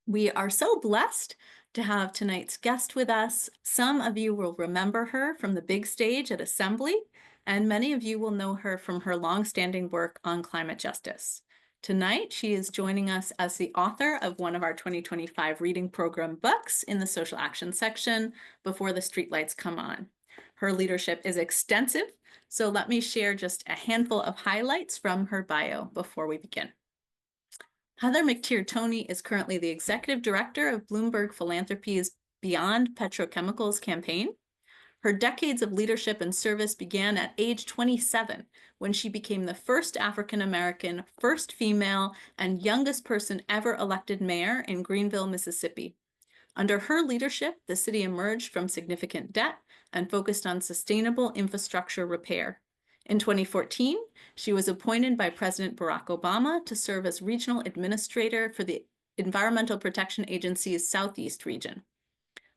We are so blessed to have tonight's guest with us. Some of you will remember her from the big stage at Assembly, and many of you will know her from her longstanding work on climate justice. Tonight, she is joining us as the author of one of our 2025 reading program books in the social action section, Before the Streetlights Come On. Her leadership is extensive, so let me share just a handful of highlights from her bio before we begin. Heather McTeer Toney is currently the executive director of Bloomberg Philanthropies Beyond Petrochemicals campaign. Her decades of leadership and service began at age 27 when she became the first African American, first female, and youngest person ever elected mayor in Greenville, Mississippi. Under her leadership, the city emerged from significant debt and focused on sustainable infrastructure repair. In 2014, she was appointed by President Barack Obama to serve as regional administrator for the Environmental Protection Agency's Southeast region.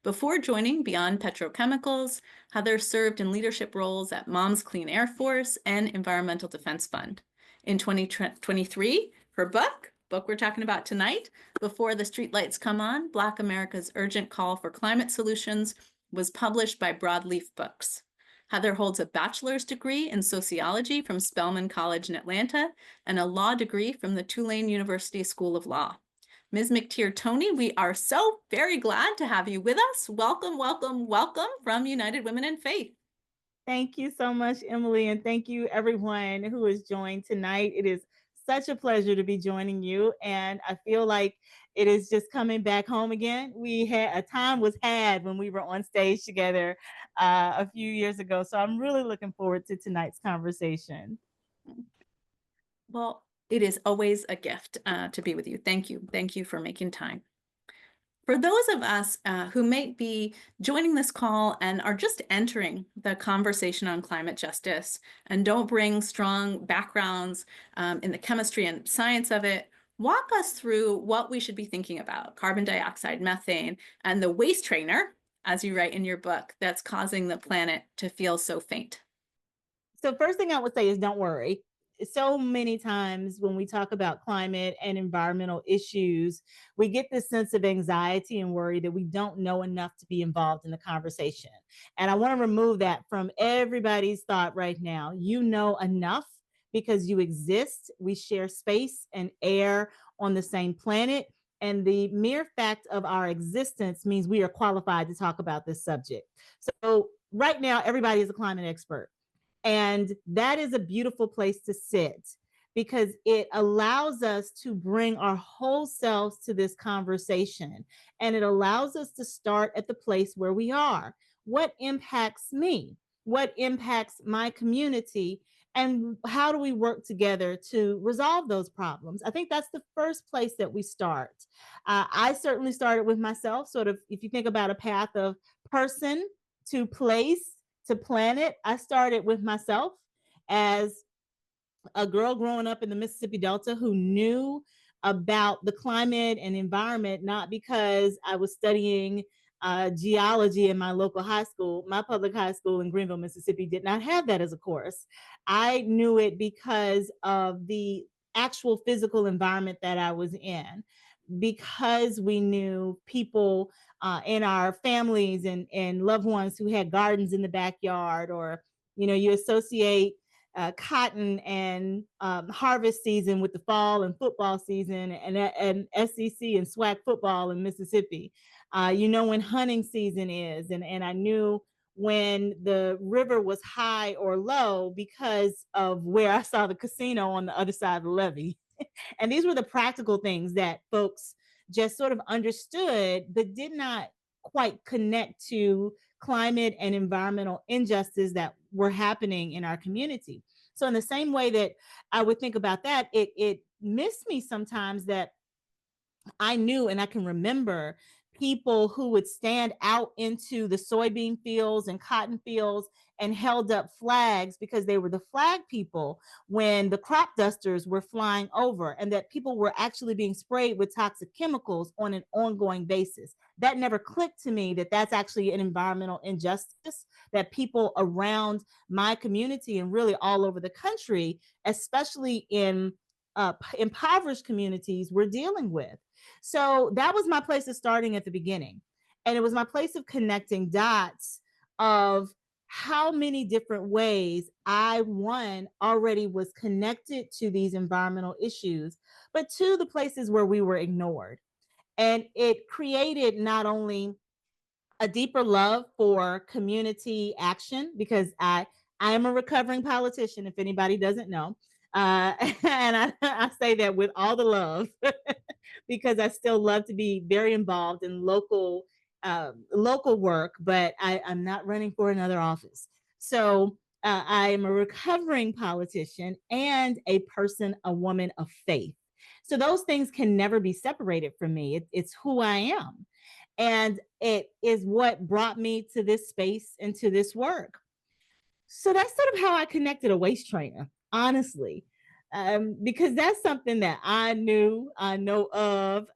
Before joining Beyond Petrochemicals, Heather served in leadership roles at Moms Clean Air Force and Environmental Defense Fund. In 2023, her book we're talking about tonight, Before the Streetlights Come On, Black America's Urgent Call for Climate Solutions, was published by Broadleaf Books. Heather holds a bachelor's degree in sociology from Spelman College in Atlanta and a law degree from the Tulane University School of Law. Ms. McTeer Toney, we are so very glad to have you with us. Welcome, welcome, welcome from United Women in Faith. Thank you so much, Emily, and thank you everyone who has joined tonight. It is such a pleasure to be joining you, and I feel like it is just coming back home again. We had a time was had when we were on stage together a few years ago, so I'm really looking forward to tonight's conversation. Well, it is always a gift to be with you. Thank you. Thank you for making time. For those of us who may be joining this call and are just entering the conversation on climate justice and don't bring strong backgrounds in the chemistry and science of it, walk us through what we should be thinking about: carbon dioxide, methane, and the waste trainer, as you write in your book, that's causing the planet to feel so faint. So first thing I would say is don't worry. So many times when we talk about climate and environmental issues, we get this sense of anxiety and worry that we don't know enough to be involved in the conversation. And I want to remove that from everybody's thought right now. You know enough because you exist. We share space and air on the same planet. And the mere fact of our existence means we are qualified to talk about this subject. So right now, everybody is a climate expert. And that is a beautiful place to sit because it allows us to bring our whole selves to this conversation. And it allows us to start at the place where we are. What impacts me? What impacts my community? And how do we work together to resolve those problems? I think that's the first place that we start. I certainly started with myself, sort of, if you think about a path of person to place to planet, I started with myself as a girl growing up in the Mississippi Delta who knew about the climate and environment, not because I was studying geology in my local high school. My public high school in Greenville, Mississippi did not have that as a course. I knew it because of the actual physical environment that I was in, because we knew people in our families and loved ones who had gardens in the backyard, or you associate cotton and harvest season with the fall and football season, and SEC and SWAC football in Mississippi. When hunting season is, and I knew when the river was high or low because of where I saw the casino on the other side of the levee. And these were the practical things that folks just sort of understood, but did not quite connect to climate and environmental injustice that were happening in our community. So in the same way that I would think about that, it missed me sometimes that I knew and I can remember people who would stand out into the soybean fields and cotton fields and held up flags because they were the flag people when the crop dusters were flying over, and that people were actually being sprayed with toxic chemicals on an ongoing basis. That never clicked to me that that's actually an environmental injustice, that people around my community and really all over the country, especially in impoverished communities we're dealing with. So that was my place of starting at the beginning. And it was my place of connecting dots of how many different ways I, one, already was connected to these environmental issues, but two, the places where we were ignored. And it created not only a deeper love for community action because I am a recovering politician. If anybody doesn't know, and I say that with all the love because I still love to be very involved in local work, but I'm not running for another office. So I am a recovering politician and a person, a woman of faith. So those things can never be separated from me. It's who I am. And it is what brought me to this space and to this work. So that's sort of how I connected a waist trainer, honestly, because that's something that I know of.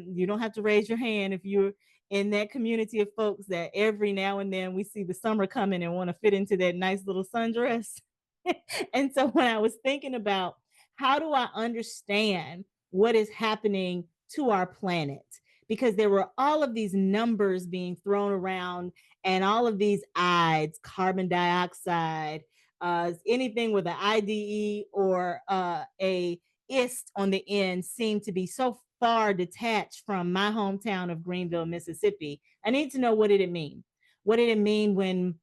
You don't have to raise your hand if you're in that community of folks that every now and then we see the summer coming and want to fit into that nice little sundress. And so when I was thinking about how do I understand what is happening to our planet, because there were all of these numbers being thrown around and all of these ides, carbon dioxide, anything with an IDE or a ist on the end seemed to be so far detached from my hometown of Greenville, Mississippi. I need to know, what did it mean? What did it mean when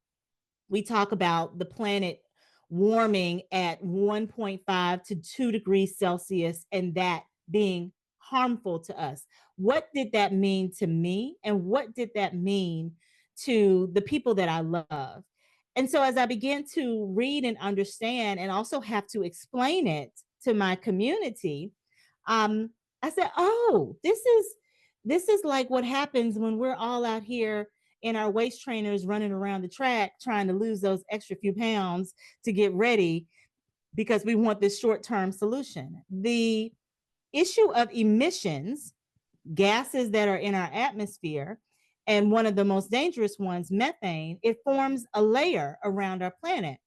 we talk about the planet warming at 1.5 to 2 degrees Celsius and that being harmful to us? What did that mean to me? And what did that mean to the people that I love? And so, as I began to read and understand, and also have to explain it to my community, um, I said, "Oh, this is like what happens when we're all out here in our waist trainers running around the track trying to lose those extra few pounds to get ready because we want this short-term solution." The issue of emissions, gases that are in our atmosphere, and one of the most dangerous ones, methane, it forms a layer around our planet.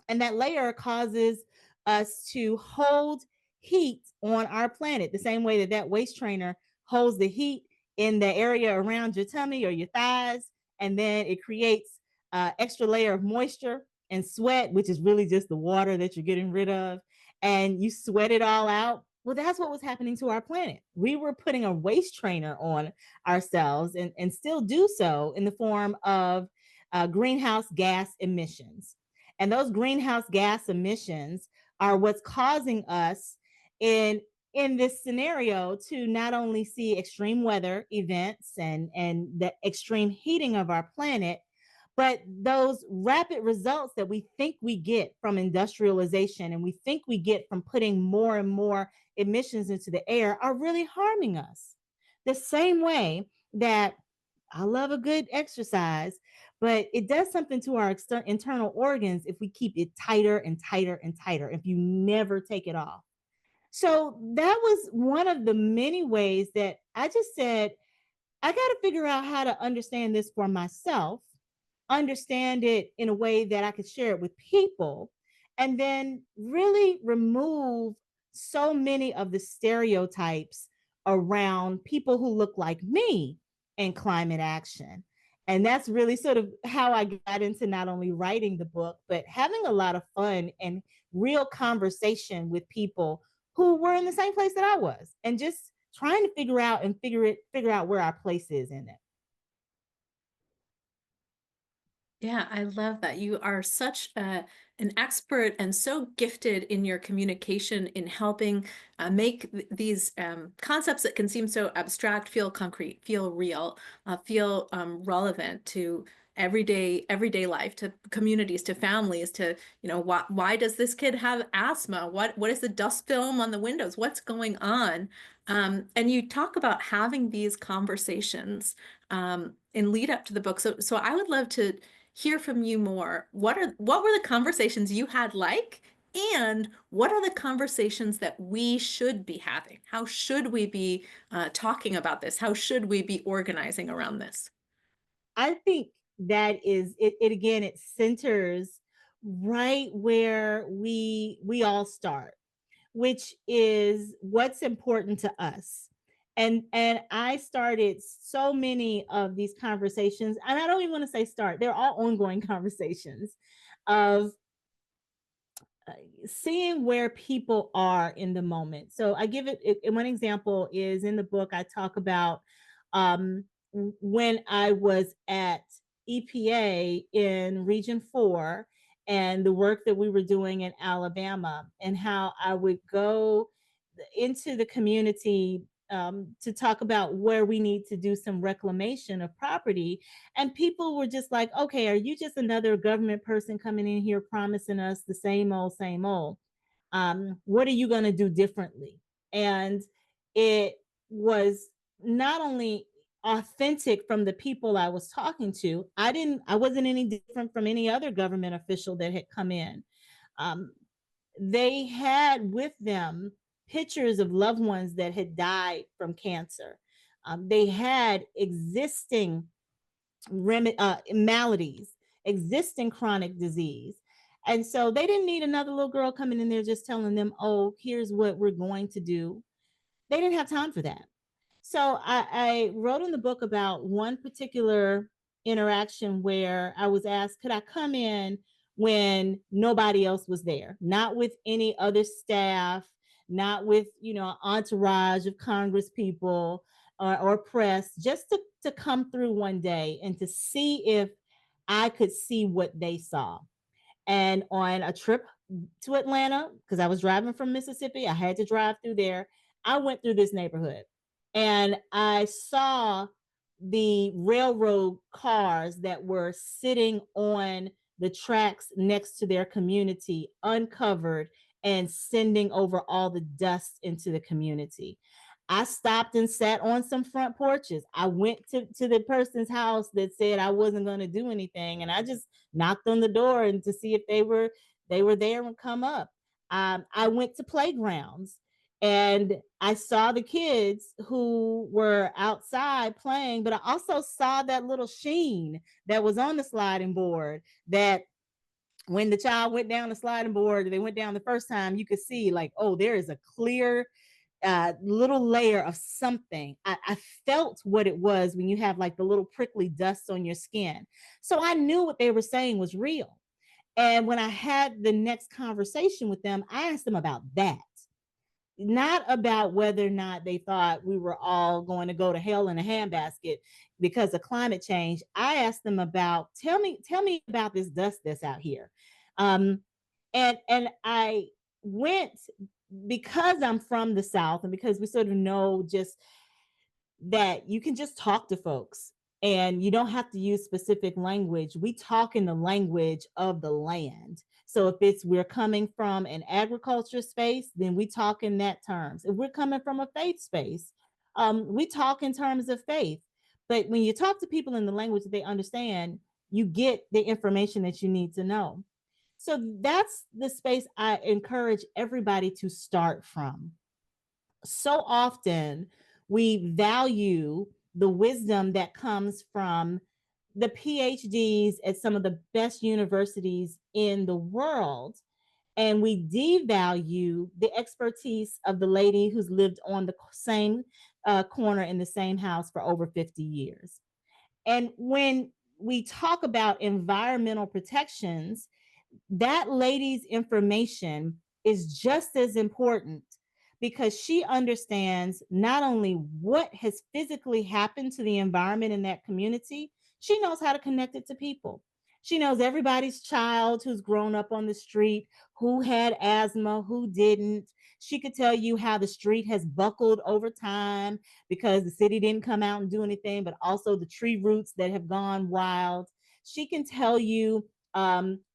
And that layer causes us to hold heat on our planet the same way that that waist trainer holds the heat in the area around your tummy or your thighs. And then it creates extra layer of moisture and sweat, which is really just the water that you're getting rid of. And you sweat it all out. Well, that's what was happening to our planet. We were putting a waist trainer on ourselves, and still do so in the form of greenhouse gas emissions. And those greenhouse gas emissions are what's causing us in this scenario to not only see extreme weather events and the extreme heating of our planet, but those rapid results that we think we get from industrialization and we think we get from putting more and more emissions into the air are really harming us. The same way that I love a good exercise, but it does something to our internal organs if we keep it tighter and tighter and tighter, if you never take it off. So that was one of the many ways that I just said, I got to figure out how to understand this for myself, understand it in a way that I could share it with people, and then really remove so many of the stereotypes around people who look like me in climate action. And that's really sort of how I got into not only writing the book, but having a lot of fun and real conversation with people who were in the same place that I was, and just trying to figure out where our place is in it. Yeah, I love that. You are such an expert and so gifted in your communication in helping make these concepts that can seem so abstract feel concrete, feel real, feel relevant to everyday life, to communities, to families, to why does this kid have asthma? What is the dust film on the windows? What's going on? And you talk about having these conversations in lead up to the book. So I would love to hear from you more. What were the conversations you had like? And what are the conversations that we should be having? How should we be talking about this? How should we be organizing around this? I think that is it, it again, it centers right where we all start. which is what's important to us. And I started so many of these conversations, and I don't even want to say start, they're all ongoing conversations of uh, seeing where people are in the moment. So I give one example is in the book. I talk about when I was at EPA in Region 4 and the work that we were doing in Alabama, and how I would go into the community to talk about where we need to do some reclamation of property. And people were just like, okay, are you just another government person coming in here promising us the same old, same old? What are you going to do differently? And it was not only authentic from the people I was talking to, I wasn't any different from any other government official that had come in. Um, they had with them pictures of loved ones that had died from cancer. They had existing maladies, existing chronic disease. And so they didn't need another little girl coming in there just telling them, oh, here's what we're going to do. They didn't have time for that. So I wrote in the book about one particular interaction where I was asked, could I come in when nobody else was there, not with any other staff, not with, entourage of Congress people or press, just to come through one day and to see if I could see what they saw. And on a trip to Atlanta, because I was driving from Mississippi, I had to drive through there. I went through this neighborhood and I saw the railroad cars that were sitting on the tracks next to their community, uncovered and sending over all the dust into the community. I stopped and sat on some front porches. I went to the person's house that said I wasn't going to do anything, and I just knocked on the door and to see if they were there and come up. I went to playgrounds and I saw the kids who were outside playing, but I also saw that little sheen that was on the sliding board, that when the child went down the sliding board, they went down the first time, you could see like, oh, there is a clear little layer of something. I felt what it was when you have like the little prickly dust on your skin. So I knew what they were saying was real. And when I had the next conversation with them, I asked them about that, not about whether or not they thought we were all going to go to hell in a handbasket because of climate change. I asked them about, tell me about this dust that's out here. Um, and I went, because I'm from the South and because we sort of know just that you can just talk to folks and you don't have to use specific language. We talk in the language of the land. So if it's we're coming from an agriculture space, then we talk in that terms. If we're coming from a faith space, we talk in terms of faith. But when you talk to people in the language that they understand, you get the information that you need to know. So that's the space I encourage everybody to start from. So often we value the wisdom that comes from the PhDs at some of the best universities in the world, and we devalue the expertise of the lady who's lived on the same corner in the same house for over 50 years. And when we talk about environmental protections, that lady's information is just as important because she understands not only what has physically happened to the environment in that community, she knows how to connect it to people. She knows everybody's child who's grown up on the street, who had asthma, who didn't. She could tell you how the street has buckled over time because the city didn't come out and do anything, but also the tree roots that have gone wild. She can tell you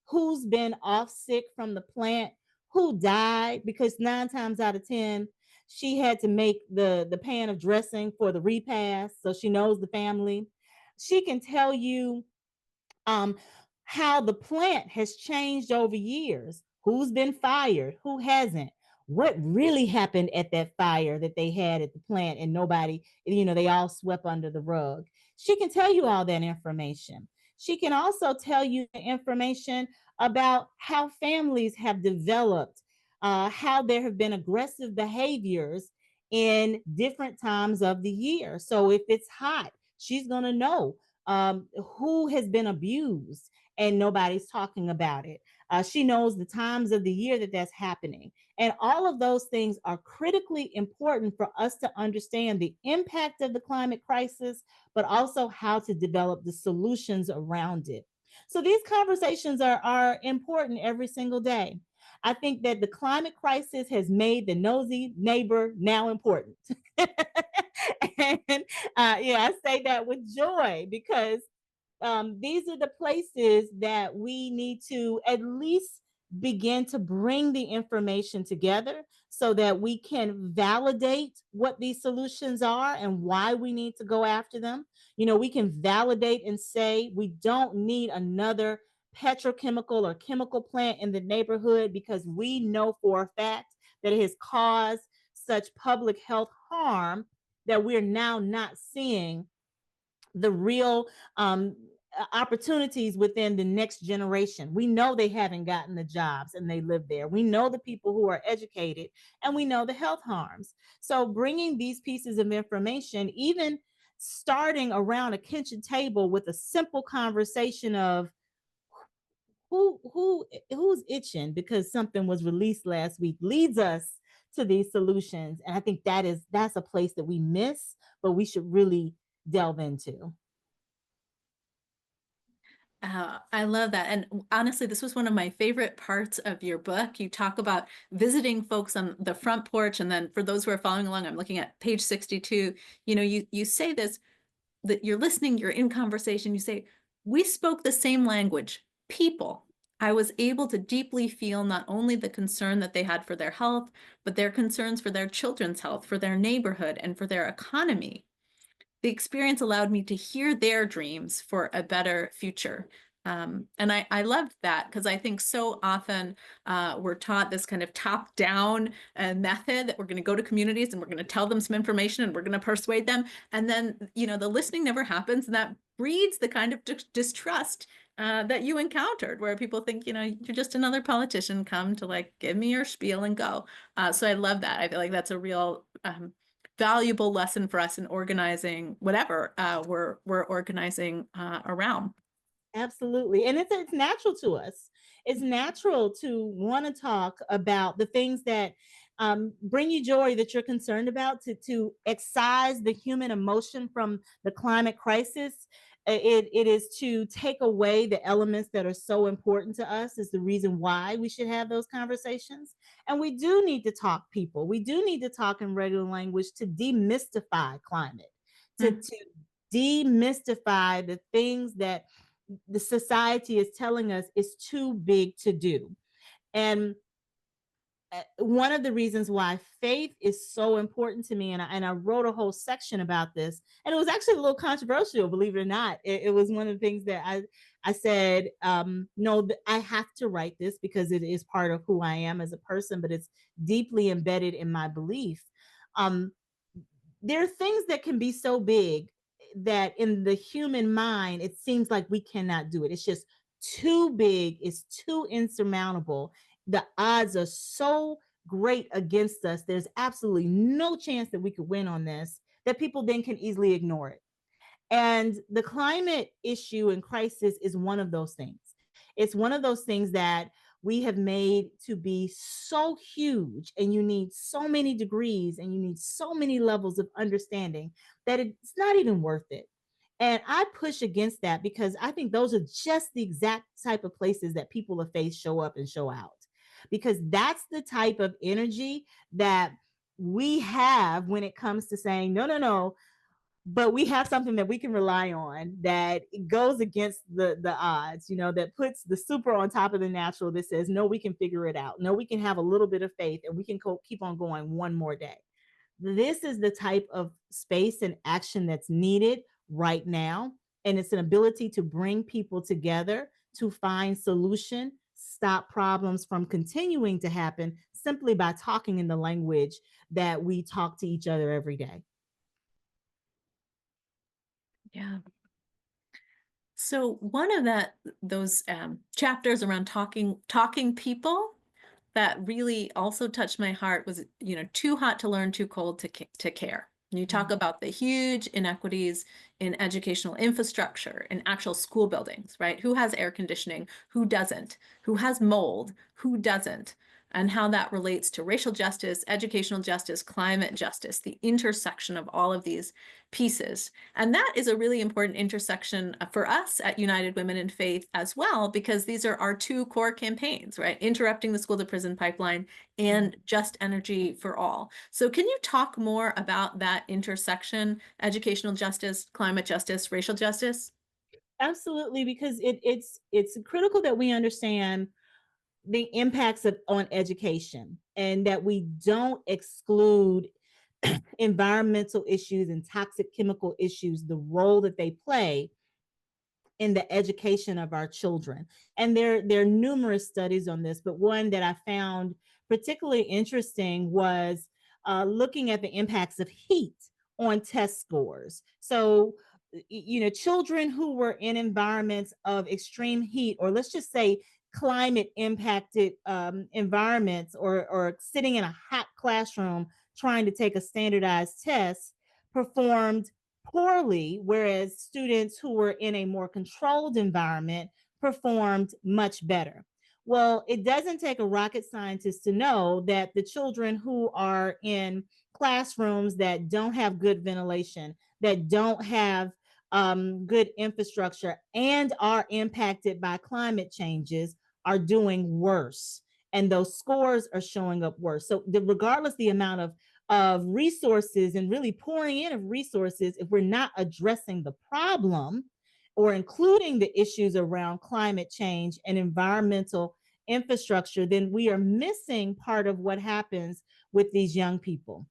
who's been off sick from the plant, who died, because 9 times out of 10, she had to make the pan of dressing for the repast. So she knows the family. She can tell you um, how the plant has changed over years, who's been fired, who hasn't, what really happened at that fire that they had at the plant and nobody, they all swept under the rug. She can tell you all that information. She can also tell you the information about how families have developed how there have been aggressive behaviors in different times of the year. So if it's hot, she's going to know who has been abused and nobody's talking about it. She knows the times of the year that that's happening. And all of those things are critically important for us to understand the impact of the climate crisis, but also how to develop the solutions around it. So these conversations are important every single day. I think that the climate crisis has made the nosy neighbor now important. And yeah, I say that with joy because these are the places that we need to at least begin to bring the information together so that we can validate what these solutions are and why we need to go after them. You know, we can validate and say we don't need another petrochemical or chemical plant in the neighborhood because we know for a fact that it has caused such public health harm that we're now not seeing the real opportunities within the next generation. We know they haven't gotten the jobs and they live there. We know the people who are educated and we know the health harms. So bringing these pieces of information, even starting around a kitchen table with a simple conversation of who's itching because something was released last week leads us to these solutions. And I think that's a place that we miss, but we should really delve into. I love that. And honestly, this was one of my favorite parts of your book. You talk about visiting folks on the front porch. And then for those who are following along, I'm looking at page 62. You say this, that you're listening, you're in conversation. You say, we spoke the same language, people. I was able to deeply feel not only the concern that they had for their health, but their concerns for their children's health, for their neighborhood, and for their economy. The experience allowed me to hear their dreams for a better future. And I loved that because I think so often we're taught this kind of top-down method that we're going to go to communities and we're going to tell them some information and we're going to persuade them. And then, the listening never happens. And that breeds the kind of distrust that you encountered, where people think, you're just another politician, come to like give me your spiel and go. So I love that. I feel like that's a real valuable lesson for us in organizing whatever we're organizing around. Absolutely. And it's natural to us. It's natural to want to talk about the things that bring you joy that you're concerned about, to excise the human emotion from the climate crisis. It is to take away the elements that are so important to us, is the reason why we should have those conversations. And we do need to talk people. We do need to talk in regular language to demystify climate, Mm. to demystify the things that the society is telling us is too big to do. And one of the reasons why faith is so important to me, and I wrote a whole section about this, and it was actually a little controversial, believe it or not. It was one of the things that I said, no, I have to write this because it is part of who I am as a person, but it's deeply embedded in my belief. Um, there are things that can be so big that in the human mind, it seems like we cannot do it. It's just too big, it's too insurmountable. The odds are so great against us. There's absolutely no chance that we could win on this, that people then can easily ignore it. And the climate issue and crisis is one of those things. It's one of those things that we have made to be so huge, and you need so many degrees and you need so many levels of understanding that it's not even worth it. And I push against that because I think those are just the exact type of places that people of faith show up and show out. Because that's the type of energy that we have when it comes to saying, no, no, no, but we have something that we can rely on that goes against the odds, that puts the super on top of the natural, that says no, we can figure it out, no, we can have a little bit of faith and we can keep on going one more day. This is the type of space and action that's needed right now, and it's an ability to bring people together to find solution, stop problems from continuing to happen simply by talking in the language that we talk to each other every day. Yeah. So one of those chapters around talking people that really also touched my heart was, too hot to learn, too cold to care. You talk Mhm. about the huge inequities in educational infrastructure, in actual school buildings, right? Who has air conditioning? Who doesn't? Who has mold? Who doesn't? And how that relates to racial justice, educational justice, climate justice, the intersection of all of these pieces. And that is a really important intersection for us at United Women in Faith as well, because these are our two core campaigns, right? Interrupting the school to prison pipeline and just energy for all. So can you talk more about that intersection, educational justice, climate justice, racial justice? Absolutely, because it's critical that we understand the impacts of on education and that we don't exclude environmental issues and toxic chemical issues, the role that they play in the education of our children. And there are numerous studies on this, but one that I found particularly interesting was looking at the impacts of heat on test scores. So, children who were in environments of extreme heat, or let's just say climate impacted environments, or sitting in a hot classroom trying to take a standardized test, performed poorly, whereas students who were in a more controlled environment performed much better. Well, it doesn't take a rocket scientist to know that the children who are in classrooms that don't have good ventilation, that don't have good infrastructure, and are impacted by climate changes are doing worse. And those scores are showing up worse. So, regardless the amount of resources and really pouring in of resources, if we're not addressing the problem or including the issues around climate change and environmental infrastructure, then we are missing part of what happens with these young people.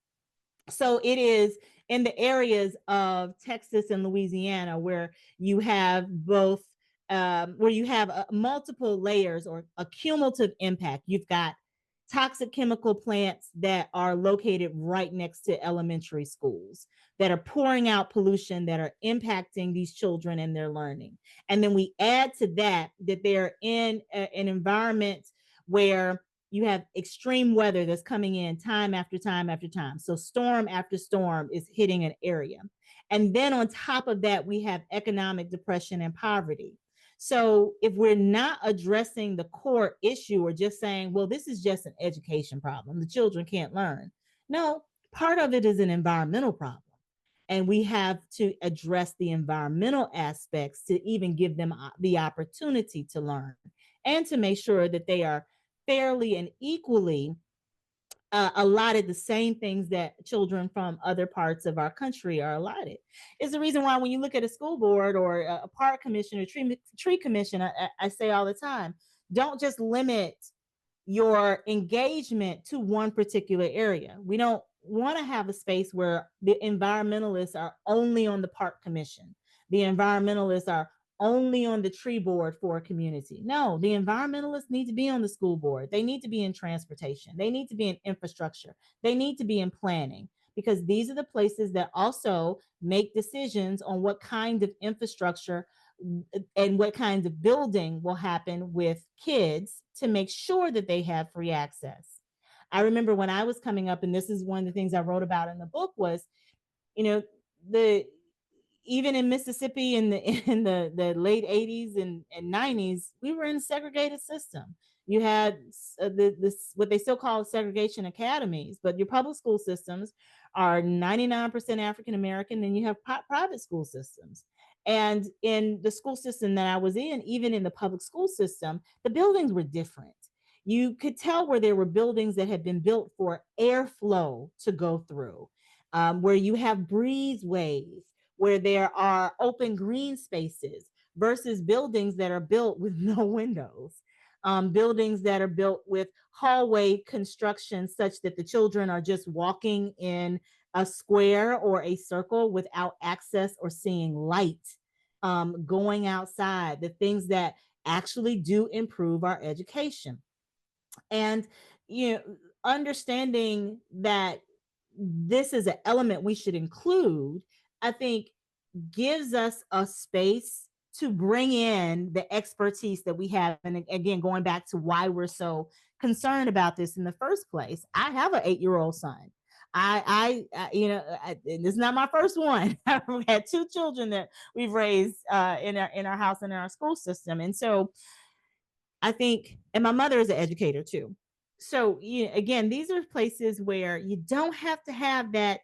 So it is in the areas of Texas and Louisiana where you have both, where you have multiple layers or a cumulative impact. You've got toxic chemical plants that are located right next to elementary schools that are pouring out pollution that are impacting these children and their learning. And then we add to that that they're in an environment where you have extreme weather that's coming in time after time after time. So storm after storm is hitting an area. And then on top of that, we have economic depression and poverty. So if we're not addressing the core issue or just saying, well, this is just an education problem, the children can't learn. No, part of it is an environmental problem. And we have to address the environmental aspects to even give them the opportunity to learn and to make sure that they are fairly and equally allotted the same things that children from other parts of our country are allotted. It's the reason why when you look at a school board or a park commission or tree commission, I say all the time, don't just limit your engagement to one particular area. We don't want to have a space where the environmentalists are only on the park commission. The environmentalists are only on the tree board for a community. No, the environmentalists need to be on the school board. They need to be in transportation. They need to be in infrastructure. They need to be in planning because these are the places that also make decisions on what kind of infrastructure and what kinds of building will happen with kids to make sure that they have free access. I remember when I was coming up, and this is one of the things I wrote about in the book was, you know, the even in Mississippi in the the late 80s and 90s, we were in a segregated system. You had this what they still call segregation academies, but your public school systems are 99% African American, and you have private school systems. And in the school system that I was in, even in the public school system, the buildings were different. You could tell where there were buildings that had been built for airflow to go through, where you have breezeways, where there are open green spaces versus buildings that are built with no windows, buildings that are built with hallway construction such that the children are just walking in a square or a circle without access or seeing light, going outside, the things that actually do improve our education. And, you know, understanding that this is an element we should include, I think gives us a space to bring in the expertise that we have. And again, going back to why we're so concerned about this in the first place. I have an 8-year-old son. And this is not my first one. I've had two children that we've raised in our house and in our school system, and so I think, and my mother is an educator too. So again, these are places where you don't have to have that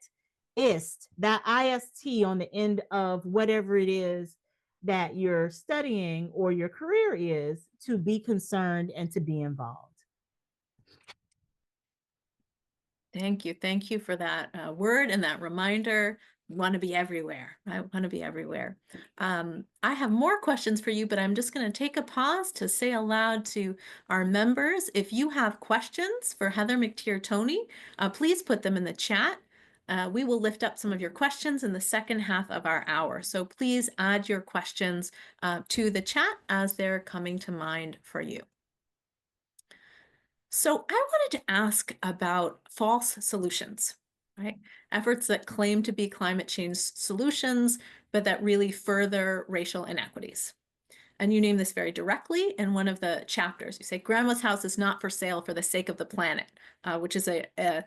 ist on the end of whatever it is that you're studying or your career is, to be concerned and to be involved. Thank you. Thank you for that word and that reminder. We want to be everywhere. I want to be everywhere. I have more questions for you, but I'm just going to take a pause to say aloud to our members, if you have questions for Heather McTeer Toney, please put them in the chat. We will lift up some of your questions in the second half of our hour. So please add your questions to the chat as they're coming to mind for you. So I wanted to ask about false solutions, right? Efforts that claim to be climate change solutions, but that really further racial inequities. And you name this very directly in one of the chapters. You say, Grandma's house is not for sale for the sake of the planet, which is a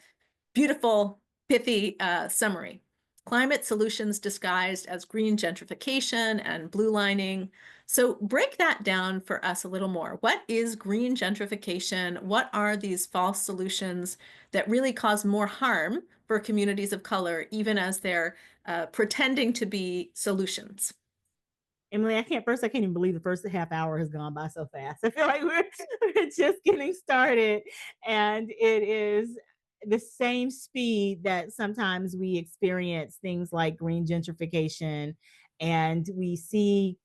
beautiful, pithy summary. Climate solutions disguised as green gentrification and blue lining. So break that down for us a little more. What is green gentrification? What are these false solutions that really cause more harm for communities of color, even as they're pretending to be solutions? Emily, I can't even believe the first half hour has gone by so fast. I feel like we're just getting started, and it is the same speed that sometimes we experience things like green gentrification, and we see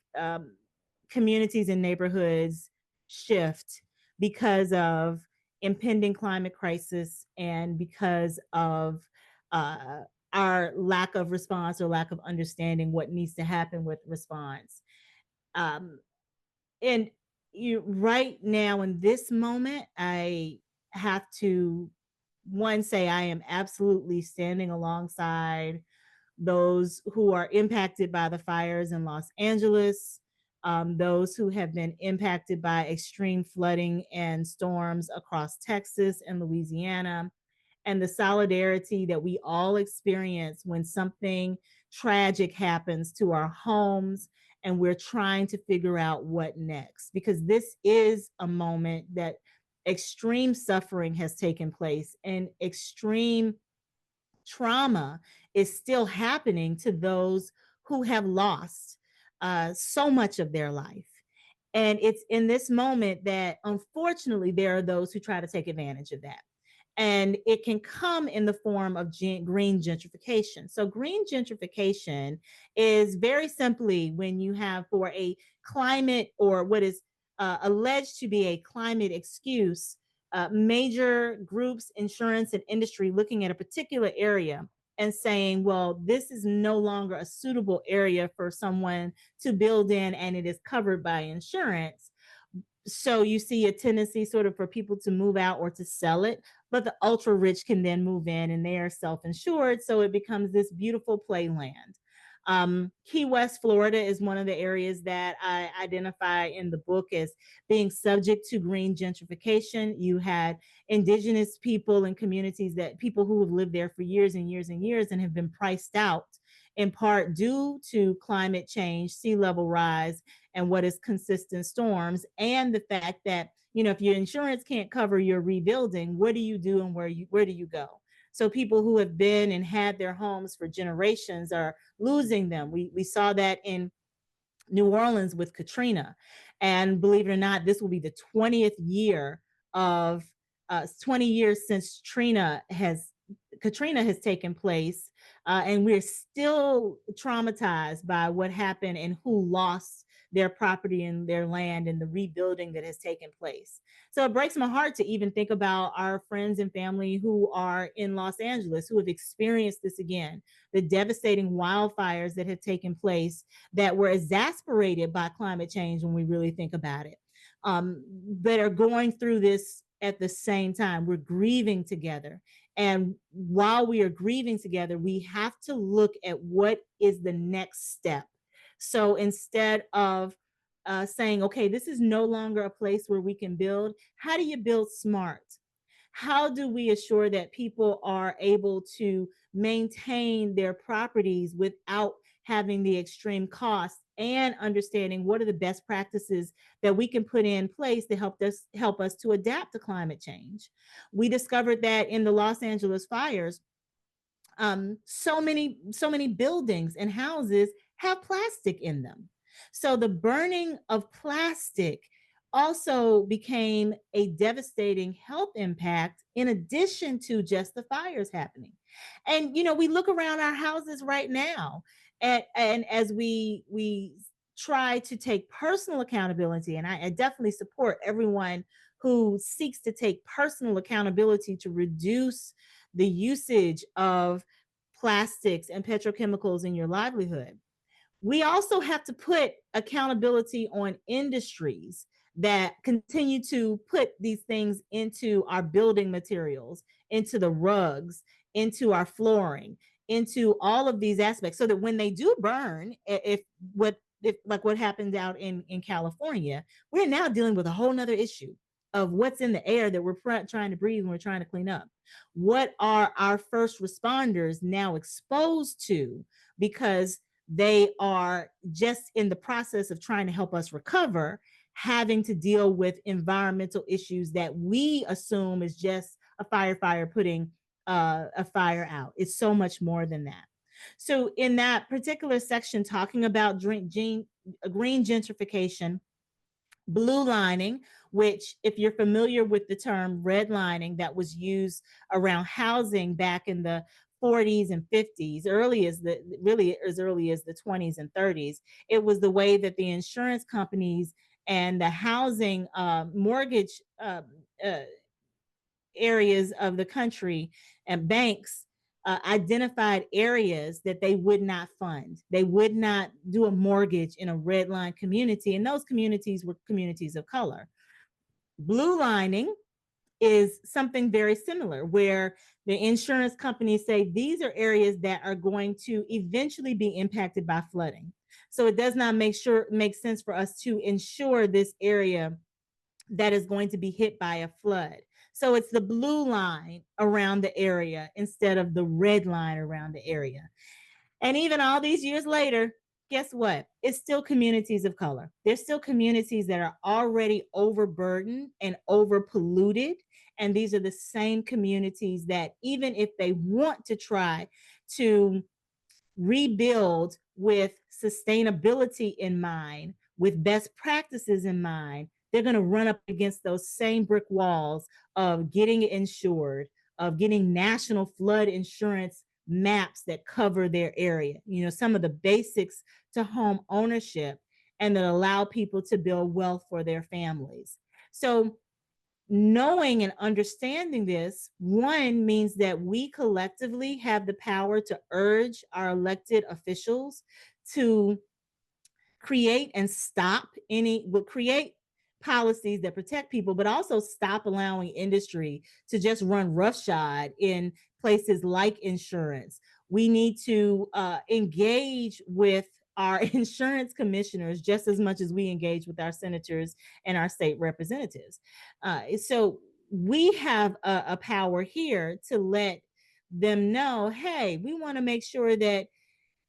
communities and neighborhoods shift because of impending climate crisis and because of uh, our lack of response or lack of understanding what needs to happen with response. Um, and you right now in this moment, I have to one say I am absolutely standing alongside those who are impacted by the fires in Los Angeles, those who have been impacted by extreme flooding and storms across Texas and Louisiana, and the solidarity that we all experience when something tragic happens to our homes and we're trying to figure out what next. Because this is a moment that extreme suffering has taken place and extreme trauma is still happening to those who have lost so much of their life. And it's in this moment that unfortunately there are those who try to take advantage of that, and it can come in the form of green gentrification. So, green gentrification is very simply when you have, for a climate or what is alleged to be a climate excuse, major groups, insurance, and industry looking at a particular area and saying, well, this is no longer a suitable area for someone to build in, and it is covered by insurance. So you see a tendency sort of for people to move out or to sell it, but the ultra rich can then move in and they are self-insured, so it becomes this beautiful playland. Key West, Florida is one of the areas that I identify in the book as being subject to green gentrification. You had indigenous people and communities, that people who have lived there for years and years and years and have been priced out in part due to climate change, sea level rise, and what is consistent storms, and the fact that, if your insurance can't cover your rebuilding, what do you do and where do you go? So people who have been and had their homes for generations are losing them. We saw that in New Orleans with Katrina, and believe it or not, this will be the 20th year of 20 years since Katrina has taken place, and we're still traumatized by what happened and who lost their property and their land and the rebuilding that has taken place. So it breaks my heart to even think about our friends and family who are in Los Angeles who have experienced this again, the devastating wildfires that have taken place that were exasperated by climate change when we really think about it, that are going through this at the same time. We're grieving together. And while we are grieving together, we have to look at what is the next step. So instead of saying, okay, this is no longer a place where we can build. How do you build smart? How do we assure that people are able to maintain their properties without having the extreme costs, and understanding what are the best practices that we can put in place to help us to adapt to climate change? We discovered that in the Los Angeles fires, so many buildings and houses have plastic in them. So the burning of plastic also became a devastating health impact in addition to just the fires happening. And we look around our houses right now, and as we try to take personal accountability, and I definitely support everyone who seeks to take personal accountability to reduce the usage of plastics and petrochemicals in your livelihood. We also have to put accountability on industries that continue to put these things into our building materials, into the rugs, into our flooring, into all of these aspects, so that when they do burn, if like what happened out in California, we're now dealing with a whole nother issue of what's in the air that we're trying to breathe and we're trying to clean up. What are our first responders now exposed to, because they are just in the process of trying to help us recover, having to deal with environmental issues that we assume is just a firefighter putting a fire out. It's so much more than that. So, in that particular section, talking about green gentrification, blue lining, which, if you're familiar with the term redlining, that was used around housing back in the 40s and 50s, really as early as the 20s and 30s. It was the way that the insurance companies and the housing mortgage uh, areas of the country and banks identified areas that they would not fund. They would not do a mortgage in a red line community, and those communities were communities of color. Blue lining is something very similar, where the insurance companies say these are areas that are going to eventually be impacted by flooding. So it does not make sense for us to insure this area that is going to be hit by a flood. So it's the blue line around the area instead of the red line around the area. And even all these years later, guess what? It's still communities of color. There's still communities that are already overburdened and over polluted. And these are the same communities that, even if they want to try to rebuild with sustainability in mind, with best practices in mind, they're going to run up against those same brick walls of getting insured, of getting national flood insurance maps that cover their area. Some of the basics to home ownership, and that allow people to build wealth for their families. So, knowing and understanding this, one, means that we collectively have the power to urge our elected officials to create policies that protect people, but also stop allowing industry to just run roughshod in places like insurance. We need to engage with our insurance commissioners just as much as we engage with our senators and our state representatives. So we have a power here to let them know, hey, we want to make sure that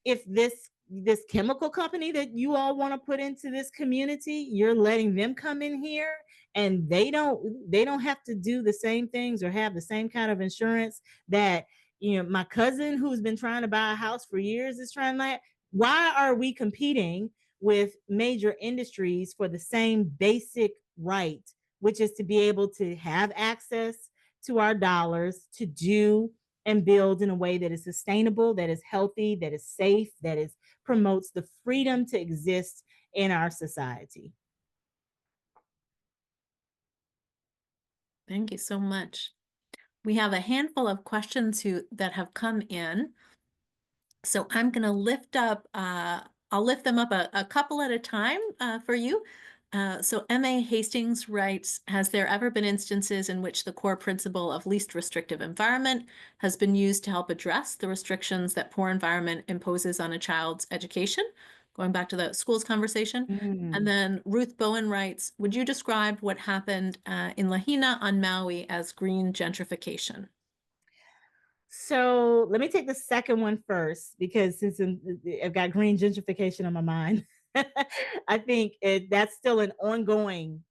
if this chemical company that you all want to put into this community, you're letting them come in here, and they don't have to do the same things or have the same kind of insurance that my cousin who's been trying to buy a house for years is trying. Like, why are we competing with major industries for the same basic right, which is to be able to have access to our dollars to do and build in a way that is sustainable, that is healthy, that is safe, that is promotes the freedom to exist in our society. Thank you so much. We have a handful of questions that have come in. So I'm going to I'll lift them up a couple at a time for you. So M.A. Hastings writes, has there ever been instances in which the core principle of least restrictive environment has been used to help address the restrictions that poor environment imposes on a child's education? going back to the schools conversation. And Mm. then Ruth Bowen writes, would you describe what happened in Lahaina on Maui as green gentrification? So let me take the second one first, because I've got green gentrification on my mind. I think that's still an ongoing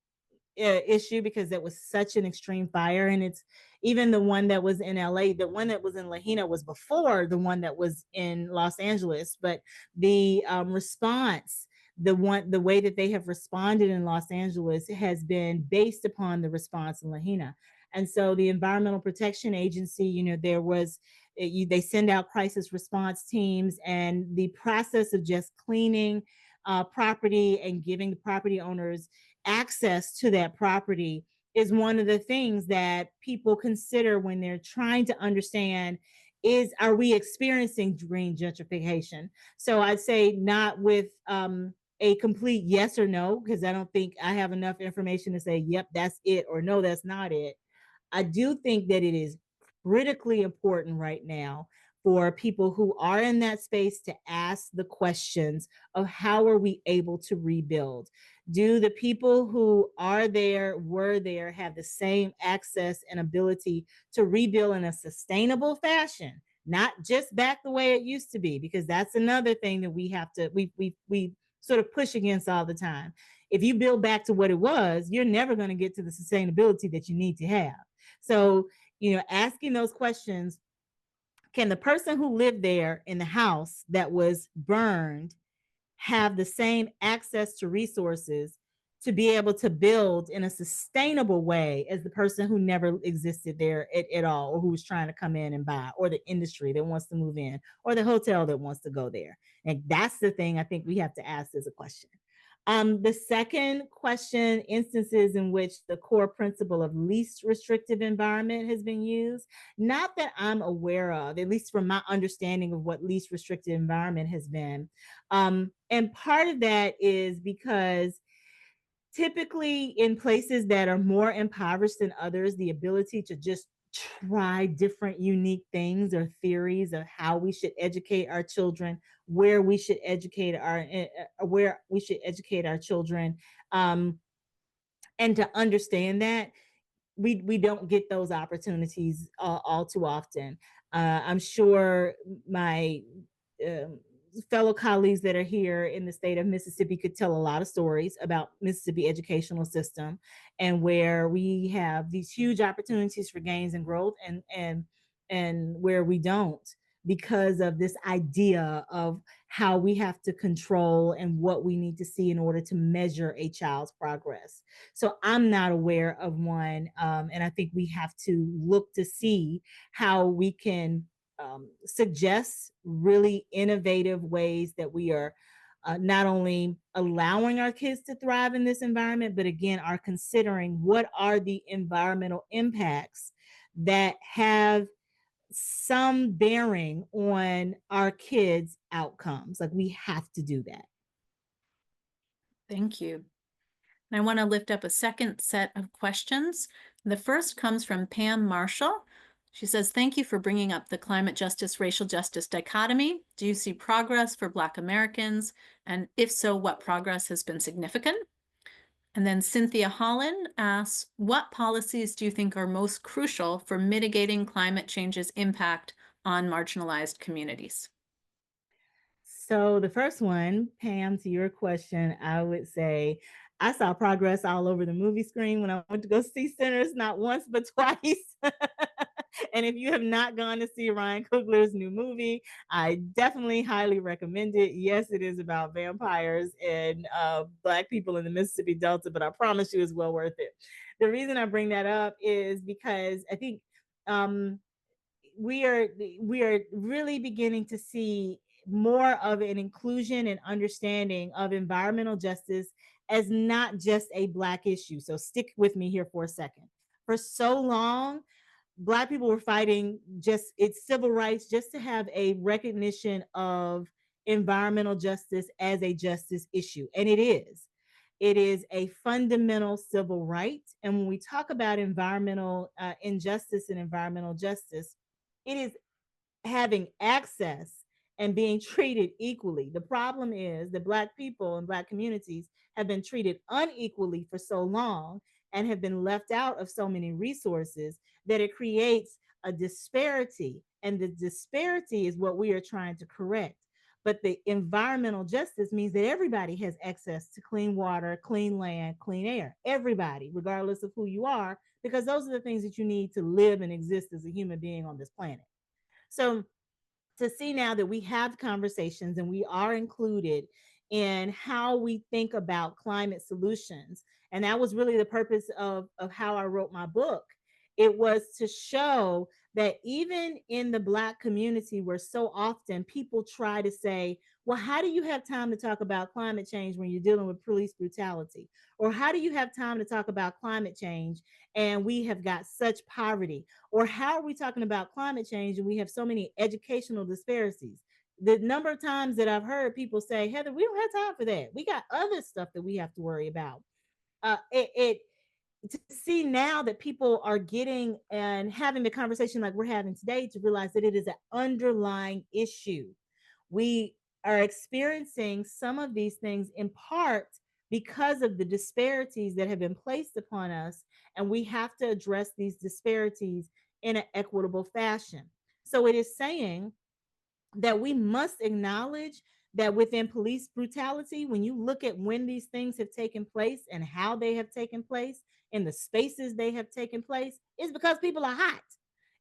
issue, because it was such an extreme fire, and it's even the one that was in LA. The one that was in Lahaina was before the one that was in Los Angeles, but the response, the way that they have responded in Los Angeles has been based upon the response in Lahaina. And so the Environmental Protection Agency, there was they send out crisis response teams, and the process of just cleaning property and giving the property owners access to that property is one of the things that people consider when they're trying to understand, is are we experiencing green gentrification. So I'd say not with a complete yes or no, because I don't think I have enough information to say yep that's it or no that's not it. I do think that it is critically important right now for people who are in that space to ask the questions of how are we able to rebuild? Do the people who were there, have the same access and ability to rebuild in a sustainable fashion? Not just back the way it used to be, because that's another thing that we sort of push against all the time. If you build back to what it was, you're never going to get to the sustainability that you need to have. So, asking those questions, can the person who lived there in the house that was burned have the same access to resources to be able to build in a sustainable way as the person who never existed there at all, or who was trying to come in and buy, or the industry that wants to move in, or the hotel that wants to go there? And that's the thing I think we have to ask as a question. The second question, instances in which the core principle of least restrictive environment has been used, not that I'm aware of, at least from my understanding of what least restrictive environment has been. And part of that is because typically in places that are more impoverished than others, the ability to just try different unique things or theories of how we should educate our children, where we should educate our children, um, and to understand that we don't get those opportunities all too often. I'm sure my um, fellow colleagues that are here in the state of Mississippi could tell a lot of stories about Mississippi educational system, and where we have these huge opportunities for gains and growth, and where we don't, because of this idea of how we have to control and what we need to see in order to measure a child's progress. So I'm not aware of one. And I think we have to look to see how we can suggest really innovative ways that we are not only allowing our kids to thrive in this environment, but again, are considering what are the environmental impacts that have some bearing on our kids' outcomes. Like, we have to do that. Thank you. And I want to lift up a second set of questions. The first comes from Pam Marshall. She says, thank you for bringing up the climate justice, racial justice dichotomy. Do you see progress for Black Americans? And if so, what progress has been significant? And then Cynthia Holland asks, what policies do you think are most crucial for mitigating climate change's impact on marginalized communities? So the first one, Pam, to your question, I would say I saw progress all over the movie screen when I went to go see Sinners, not once but twice. And if you have not gone to see Ryan Coogler's new movie, I definitely highly recommend it. Yes, it is about vampires and Black people in the Mississippi Delta, but I promise you it's well worth it. The reason I bring that up is because I think um, we are really beginning to see more of an inclusion and understanding of environmental justice as not just a Black issue. So stick with me here for a second. For so long, Black people were fighting just its civil rights, just to have a recognition of environmental justice as a justice issue. And it is a fundamental civil right. And when we talk about environmental injustice and environmental justice, it is having access and being treated equally. The problem is that Black people and Black communities have been treated unequally for so long and have been left out of so many resources that it creates a disparity. And the disparity is what we are trying to correct. But the environmental justice means that everybody has access to clean water, clean land, clean air. Everybody, regardless of who you are, because those are the things that you need to live and exist as a human being on this planet. So to see now that we have conversations and we are included in how we think about climate solutions, and that was really the purpose of how I wrote my book. It was to show that even in the Black community, where so often people try to say, well, how do you have time to talk about climate change when you're dealing with police brutality? Or how do you have time to talk about climate change and we have got such poverty? Or how are we talking about climate change and we have so many educational disparities? The number of times that I've heard people say, Heather, we don't have time for that. We got other stuff that we have to worry about. It to see now that people are getting and having the conversation like we're having today, to realize that it is an underlying issue. We are experiencing some of these things in part because of the disparities that have been placed upon us, and we have to address these disparities in an equitable fashion. So it is saying that we must acknowledge that within police brutality, when you look at when these things have taken place and how they have taken place in the spaces they have taken place, is because people are hot.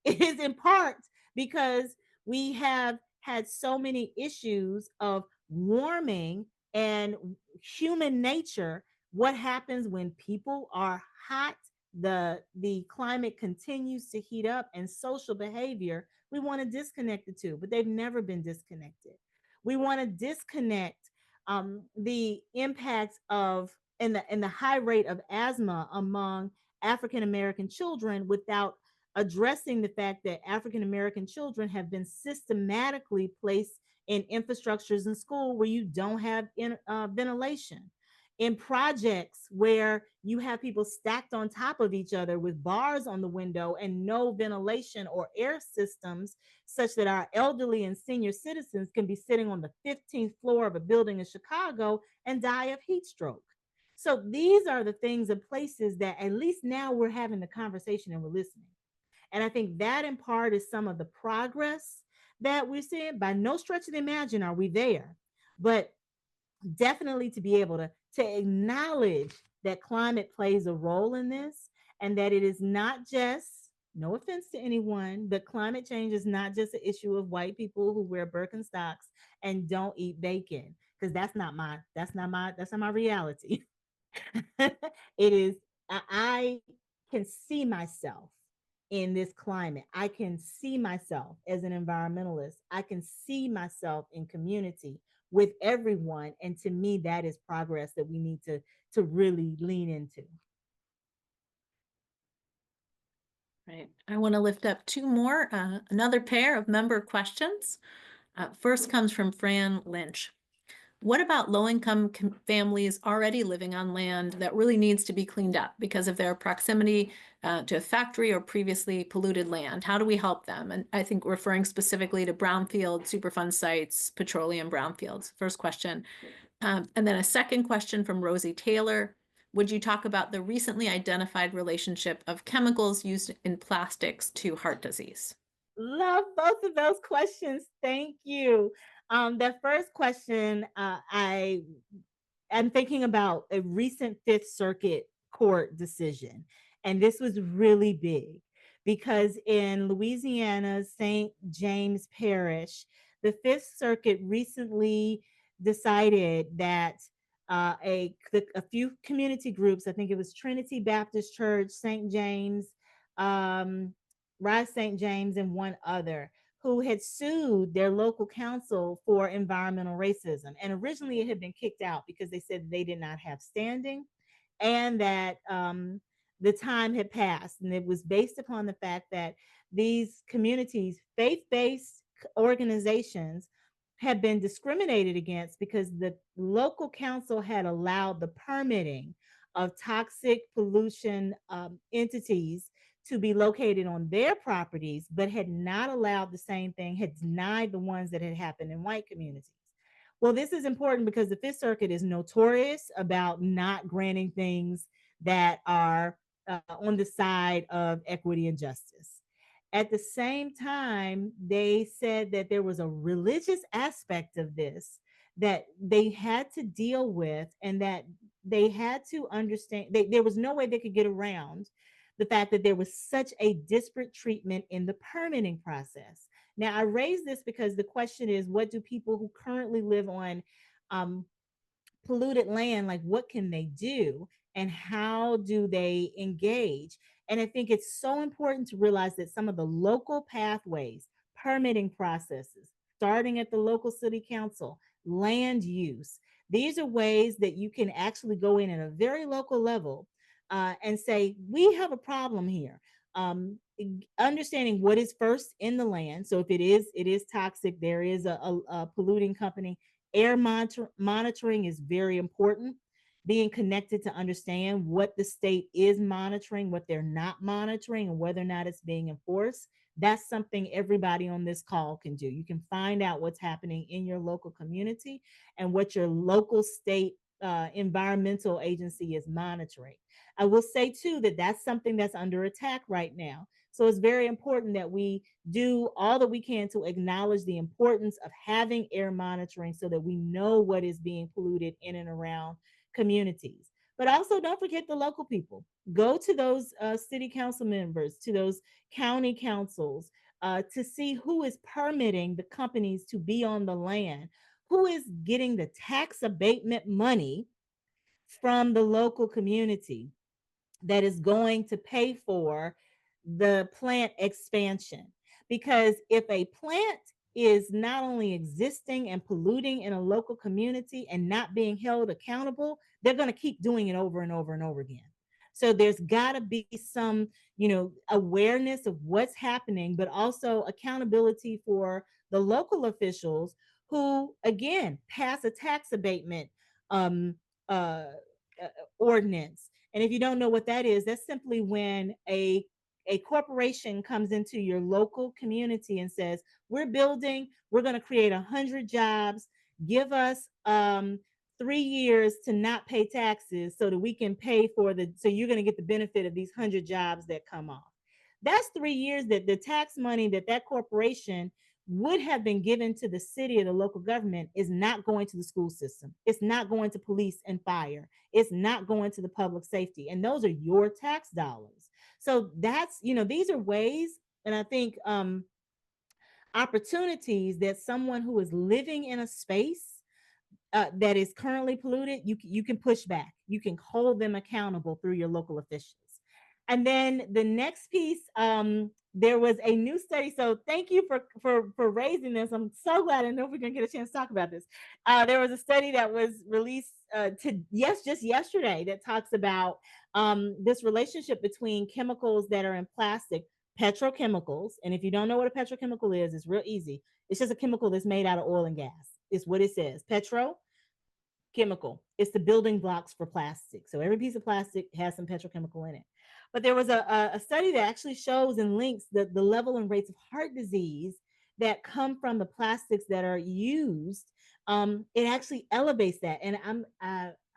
It is in part because we have had so many issues of warming and human nature. What happens when people are hot? The climate continues to heat up, and social behavior, we want to disconnect the two, but they've never been disconnected. We want to disconnect the impacts of and the high rate of asthma among African American children without addressing the fact that African American children have been systematically placed in infrastructures in school where you don't have ventilation, in projects where you have people stacked on top of each other with bars on the window and no ventilation or air systems, such that our elderly and senior citizens can be sitting on the 15th floor of a building in Chicago and die of heat stroke. So these are the things and places that at least now we're having the conversation and we're listening. And I think that in part is some of the progress that we're seeing. By no stretch of the imagine are we there, but definitely to be able to acknowledge that climate plays a role in this, and that it is not just, no offense to anyone, but climate change is not just an issue of white people who wear Birkenstocks and don't eat bacon, because that's not my reality. It is, I can see myself in this climate. I can see myself as an environmentalist. I can see myself in community with everyone. And to me, that is progress that we need to really lean into. Right. I want to lift up two more, another pair of member questions. First comes from Fran Lynch. What about low-income families already living on land that really needs to be cleaned up because of their proximity to a factory or previously polluted land? How do we help them? And I think referring specifically to brownfield Superfund sites, petroleum brownfields. First question. And then a second question from Rosie Taylor. Would you talk about the recently identified relationship of chemicals used in plastics to heart disease? Love both of those questions. Thank you. The first question, I'm thinking about a recent Fifth Circuit court decision. And this was really big because in Louisiana's St. James Parish, the Fifth Circuit recently decided that a few community groups, I think it was Trinity Baptist Church, St. James, Rise St. James, and one other, who had sued their local council for environmental racism. And originally it had been kicked out because they said they did not have standing, and that the time had passed. And it was based upon the fact that these communities, faith based organizations, had been discriminated against because the local council had allowed the permitting of toxic pollution entities to be located on their properties, but had not allowed the same thing, had denied the ones that had happened in white communities. Well, this is important because the Fifth Circuit is notorious about not granting things that are on the side of equity and justice. At the same time, they said that there was a religious aspect of this that they had to deal with, and that they had to understand. There was no way they could get around the fact that there was such a disparate treatment in the permitting process. Now, I raise this because the question is, what do people who currently live on um, polluted land, like what can they do and how do they engage? And I think it's so important to realize that some of the local pathways, permitting processes, starting at the local city council, land use, these are ways that you can actually go in at a very local level and say, we have a problem here. Understanding what is first in the land. So if it is toxic, there is a polluting company. Monitoring is very important. Being connected to understand what the state is monitoring, what they're not monitoring, and whether or not it's being enforced. That's something everybody on this call can do. You can find out what's happening in your local community and what your local state environmental agency is monitoring. I will say too that that's something that's under attack right now. So it's very important that we do all that we can to acknowledge the importance of having air monitoring so that we know what is being polluted in and around communities. But also, don't forget the local people. Go to those city council members, to those county councils, to see who is permitting the companies to be on the land, who is getting the tax abatement money from the local community that is going to pay for the plant expansion. Because if a plant is not only existing and polluting in a local community and not being held accountable, they're going to keep doing it over and over and over again. So there's got to be some, awareness of what's happening, but also accountability for the local officials who, again, pass a tax abatement um, uh, ordinance. And if you don't know what that is, that's simply when a corporation comes into your local community and says, we're going to create 100 jobs, give us 3 years to not pay taxes so that we can pay so you're going to get the benefit of these 100 jobs that come off. That's 3 years that the tax money that corporation would have been given to the city or the local government is not going to the school system. It's not going to police and fire. It's not going to the public safety. And those are your tax dollars. So these are ways, and I think opportunities that someone who is living in a space that is currently polluted, you can push back. You can hold them accountable through your local officials. And then the next piece, there was a new study. So thank you for raising this. I'm so glad. I know we're gonna get a chance to talk about this. There was a study that was released just yesterday that talks about this relationship between chemicals that are in plastic, petrochemicals. And if you don't know what a petrochemical is, it's real easy. It's just a chemical that's made out of oil and gas. It's what it says. Petrochemical. It's the building blocks for plastic. So every piece of plastic has some petrochemical in it. But there was a study that actually shows and links the level and rates of heart disease that come from the plastics that are used. It actually elevates that. And I'm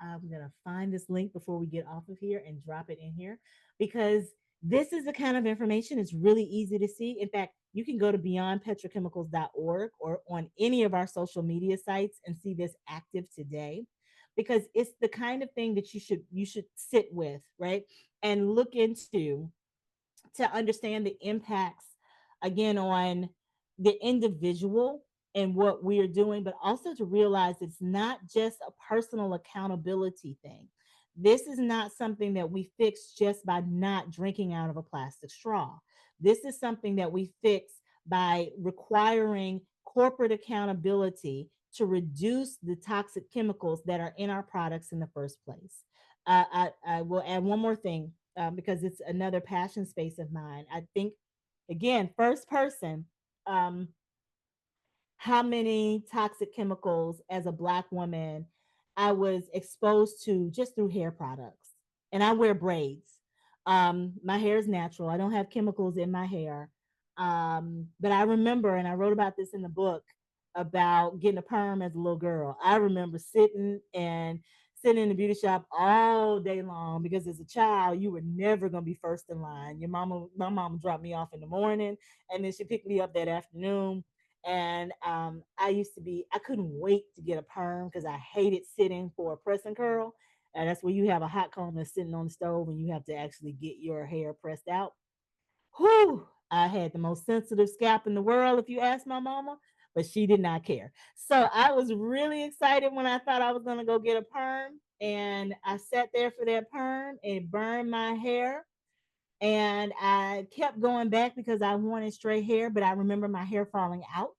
gonna find this link before we get off of here and drop it in here, because this is the kind of information it's really easy to see. In fact, you can go to beyondpetrochemicals.org or on any of our social media sites and see this active today, because it's the kind of thing that you should sit with, right? And look into, to understand the impacts, again, on the individual and what we are doing, but also to realize it's not just a personal accountability thing. This is not something that we fix just by not drinking out of a plastic straw. This is something that we fix by requiring corporate accountability to reduce the toxic chemicals that are in our products in the first place. I will add one more thing, because it's another passion space of mine. I think, again, first person, um, how many toxic chemicals as a Black woman I was exposed to just through hair products. And I wear braids. My hair is natural. I don't have chemicals in my hair. But I remember, and I wrote about this in the book about getting a perm as a little girl. I remember sitting in the beauty shop all day long because as a child, you were never gonna be first in line. My mama dropped me off in the morning, and then she picked me up that afternoon. And I couldn't wait to get a perm because I hated sitting for a press and curl. And that's where you have a hot comb that's sitting on the stove and you have to actually get your hair pressed out. Whew, I had the most sensitive scalp in the world, if you ask my mama, but she did not care. So I was really excited when I thought I was going to go get a perm. And I sat there for that perm and it burned my hair. And I kept going back because I wanted straight hair, but I remember my hair falling out.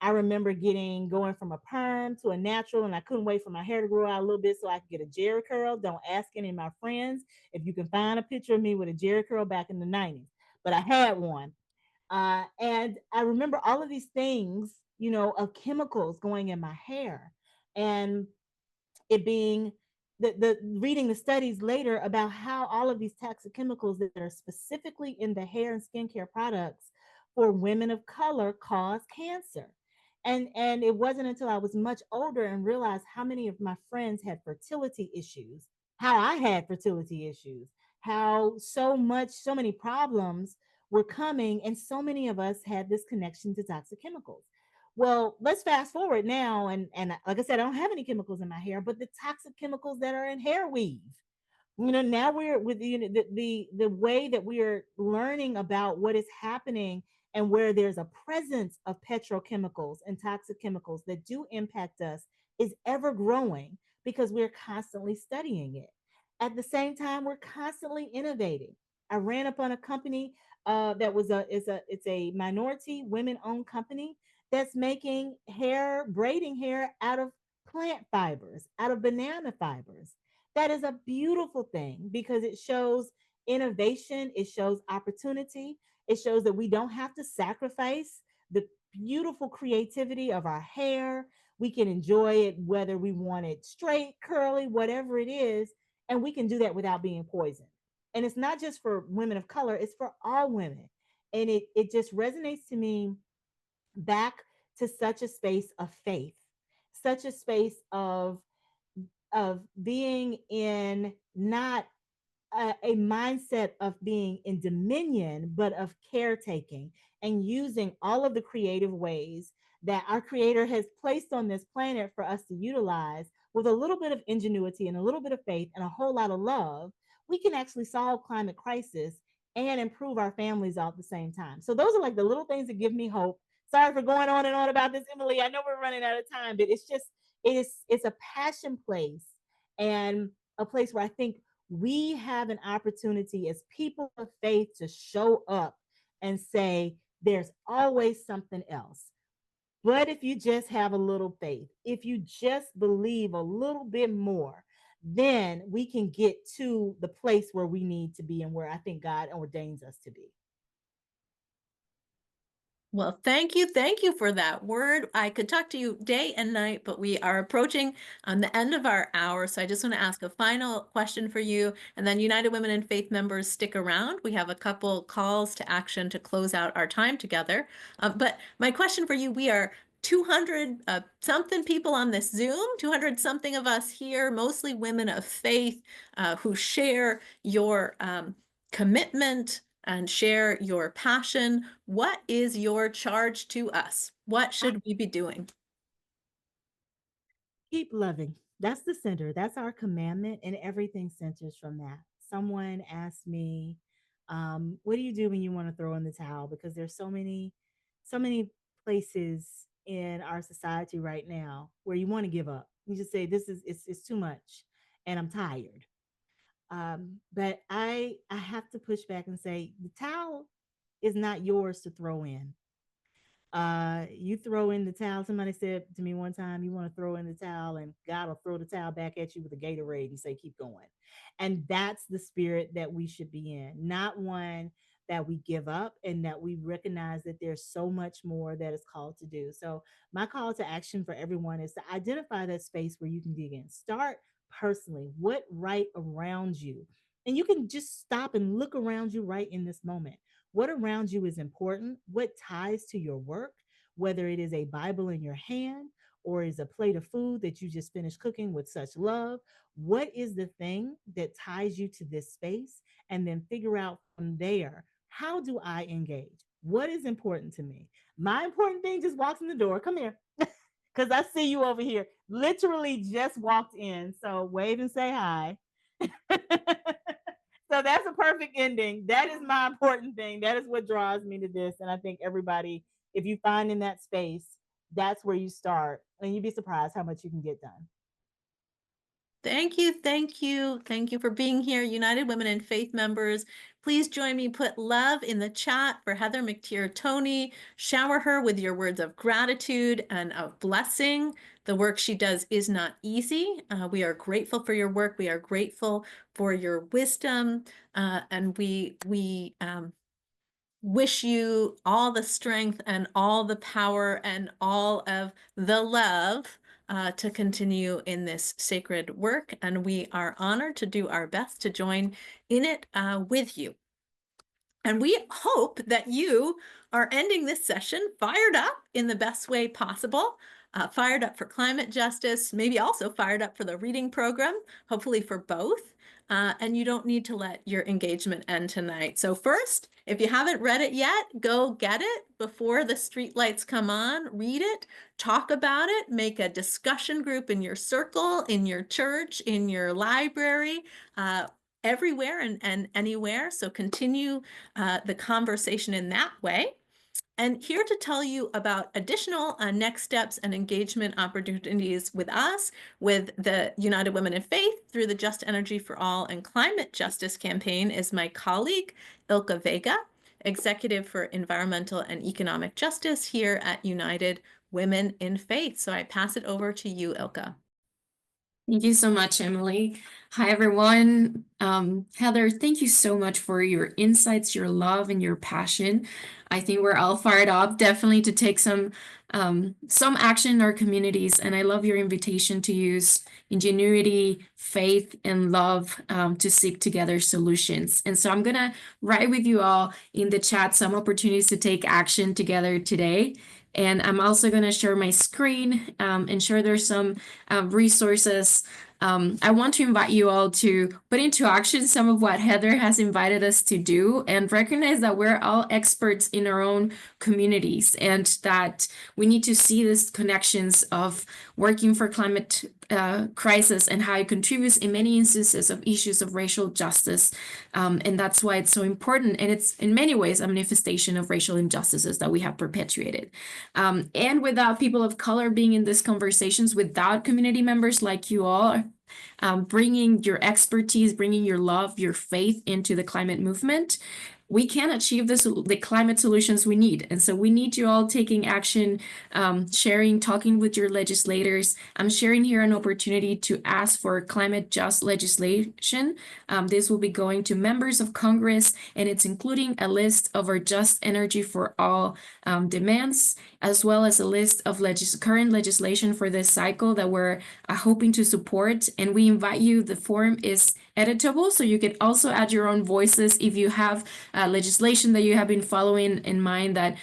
I remember going from a perm to a natural, and I couldn't wait for my hair to grow out a little bit so I could get a Jerry curl. Don't ask any of my friends if you can find a picture of me with a Jerry curl back in the 90s, but I had one. And I remember all of these things, of chemicals going in my hair. And it being the reading the studies later about how all of these toxic chemicals that are specifically in the hair and skincare products for women of color cause cancer. And it wasn't until I was much older and realized how many of my friends had fertility issues, how I had fertility issues, how so many problems were coming, and so many of us had this connection to toxic chemicals. Well, let's fast forward now, and like I said, I don't have any chemicals in my hair, but the toxic chemicals that are in hair weave. Now we're with the way that we are learning about what is happening and where there's a presence of petrochemicals and toxic chemicals that do impact us is ever growing because we're constantly studying it. At the same time, we're constantly innovating. I ran up on a company that was a is a it's a minority women owned company that's making hair braiding hair out of plant fibers, out of banana fibers. That is a beautiful thing because it shows innovation, it shows opportunity, it shows that we don't have to sacrifice the beautiful creativity of our hair. We can enjoy it whether we want it straight, curly, whatever it is, and we can do that without being poisoned. And it's not just for women of color, it's for all women. And it just resonates to me back to such a space of faith, such a space of being in not a mindset of being in dominion, but of caretaking and using all of the creative ways that our creator has placed on this planet for us to utilize with a little bit of ingenuity and a little bit of faith and a whole lot of love. We can actually solve climate crisis and improve our families all at the same time. So those are like the little things that give me hope. Sorry for going on and on about this, Emily. I know we're running out of time, but it's a passion place and a place where I think we have an opportunity as people of faith to show up and say, there's always something else. But if you just have a little faith, if you just believe a little bit more, then we can get to the place where we need to be and where I think God ordains us to be. Well, thank you for that word. I could talk to you day and night, but we are approaching the end of our hour. So I just want to ask a final question for you. And then United Women in Faith members, stick around. We have a couple calls to action to close out our time together. But my question for you, we are 200 something people on this Zoom, 200 something of us here, mostly women of faith who share your commitment and share your passion. What is your charge to us? What should we be doing? Keep loving. That's the center. That's our commandment, and everything centers from that. Someone asked me, "What do you do when you want to throw in the towel?" Because there's so many places in our society right now where you want to give up. You just say, "This is it's too much, and I'm tired." But I have to push back and say the towel is not yours to throw in. You throw in the towel. Somebody said to me one time, you want to throw in the towel and God will throw the towel back at you with a Gatorade and say, keep going. And that's the spirit that we should be in, not one that we give up and that we recognize that there's so much more that is called to do. So my call to action for everyone is to identify that space where you can dig in. Start personally. What right around you And you can just stop and look around you right in this moment. What around you is important? What ties to your work? Whether it is a Bible in your hand or is a plate of food that you just finished cooking with such love. What is the thing that ties you to this space? And then figure out from there, how do I engage? What is important to me? My important thing just walks in the door. Come here. Because I see you over here. Literally just walked in. So wave and say hi. So that's a perfect ending. That is my important thing. That is what draws me to this. And I think everybody, if you find in that space, that's where you start. And you'd be surprised how much you can get done. Thank you, thank you, thank you for being here, United Women in Faith members. Please join me, put love in the chat for Heather McTeer Toney. Shower her with your words of gratitude and of blessing. The work she does is not easy. We are grateful for your work. We are grateful for your wisdom, and we wish you all the strength and all the power and all of the love to continue in this sacred work. And we are honored to do our best to join in it with you. And we hope that you are ending this session fired up in the best way possible, fired up for climate justice, maybe also fired up for the reading program, hopefully for both. And you don't need to let your engagement end tonight. So first, if you haven't read it yet, go get it before the streetlights come on. Read it, talk about it, make a discussion group in your circle, in your church, in your library, everywhere and anywhere. So continue the conversation in that way. And here to tell you about additional next steps and engagement opportunities with us, with the United Women in Faith through the Just Energy for All and Climate Justice campaign is my colleague, Ilka Vega, Executive for Environmental and Economic Justice here at United Women in Faith. So I pass it over to you, Ilka. Thank you so much, Emily. Hi, everyone. Heather, thank you so much for your insights, your love, and your passion. I think we're all fired up, definitely to take some action in our communities. And I love your invitation to use ingenuity, faith, and love to seek together solutions. And so I'm gonna write with you all in the chat some opportunities to take action together today. And I'm also going to share my screen and share there's some resources. I want to invite you all to put into action some of what Heather has invited us to do and recognize that we're all experts in our own communities and that we need to see these connections of working for climate crisis and how it contributes in many instances of issues of racial justice. And that's why it's so important. And it's in many ways a manifestation of racial injustices that we have perpetuated. And without people of color being in these conversations, without community members like you all, bringing your expertise, bringing your love, your faith into the climate movement, we can't achieve the climate solutions we need. And so we need you all taking action, sharing, talking with your legislators. I'm sharing here an opportunity to ask for climate just legislation. This will be going to members of Congress, and it's including a list of our Just Energy for All demands, as well as a list of current legislation for this cycle that we're hoping to support. And we invite you, the form is editable, so you can also add your own voices if you have legislation that you have been following in mind that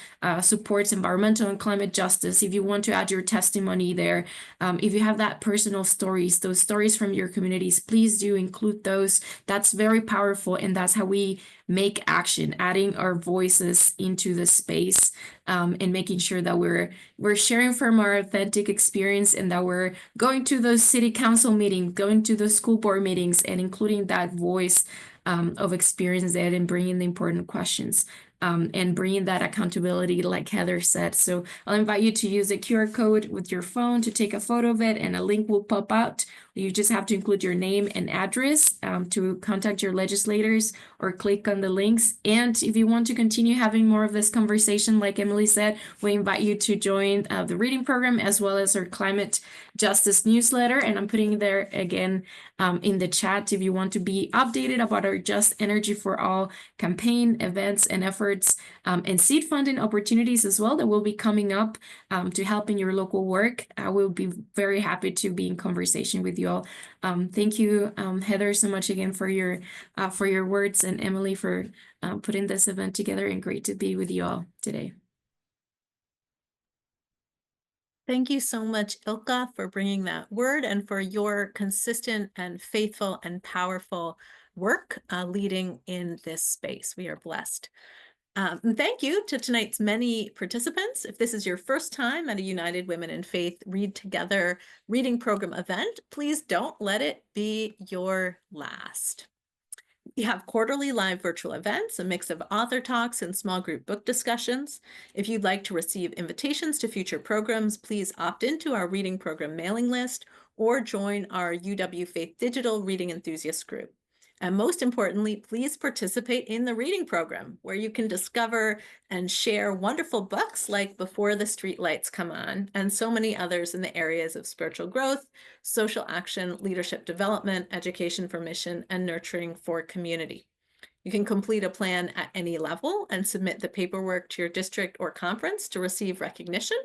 supports environmental and climate justice. If you want to add your testimony there, if you have that personal stories, those stories from your communities, please do include those. That's very powerful, and that's how we make action, adding our voices into the space and making sure that we're sharing from our authentic experience and that we're going to those city council meetings, going to those school board meetings, and including that voice of experience there and bringing the important questions and bringing that accountability, like Heather said. So I'll invite you to use the QR code with your phone to take a photo of it, and a link will pop out. You just have to include your name and address to contact your legislators, or click on the links. And if you want to continue having more of this conversation, like Emily said, we invite you to join the reading program as well as our climate justice newsletter. And I'm putting there again in the chat if you want to be updated about our Just Energy for All campaign, events, and efforts, and seed funding opportunities as well that will be coming up to help in your local work. I will be very happy to be in conversation with you all. Thank you, Heather, so much again for your words, and Emily for putting this event together, and great to be with you all today. Thank you so much, Ilka, for bringing that word and for your consistent and faithful and powerful work leading in this space. We are blessed. And thank you to tonight's many participants. If this is your first time at a United Women in Faith Read Together reading program event, please don't let it be your last. We have quarterly live virtual events, a mix of author talks and small group book discussions. If you'd like to receive invitations to future programs, please opt into our reading program mailing list or join our UW Faith Digital Reading Enthusiast group. And most importantly, please participate in the reading program, where you can discover and share wonderful books like Before the Streetlights Come On, and so many others in the areas of spiritual growth, social action, leadership development, education for mission, and nurturing for community. You can complete a plan at any level and submit the paperwork to your district or conference to receive recognition,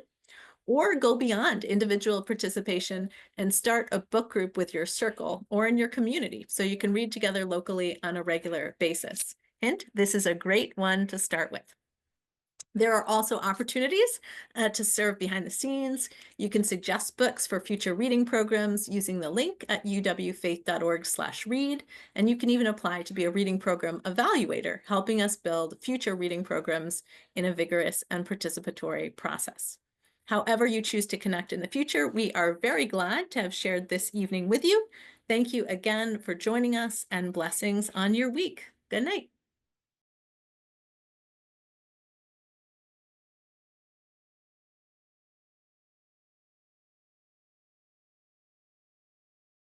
or go beyond individual participation and start a book group with your circle or in your community so you can read together locally on a regular basis. Hint, this is a great one to start with. There are also opportunities to serve behind the scenes. You can suggest books for future reading programs using the link at uwfaith.org/read, and you can even apply to be a reading program evaluator, helping us build future reading programs in a vigorous and participatory process. However you choose to connect in the future, we are very glad to have shared this evening with you. Thank you again for joining us, and blessings on your week. Good night.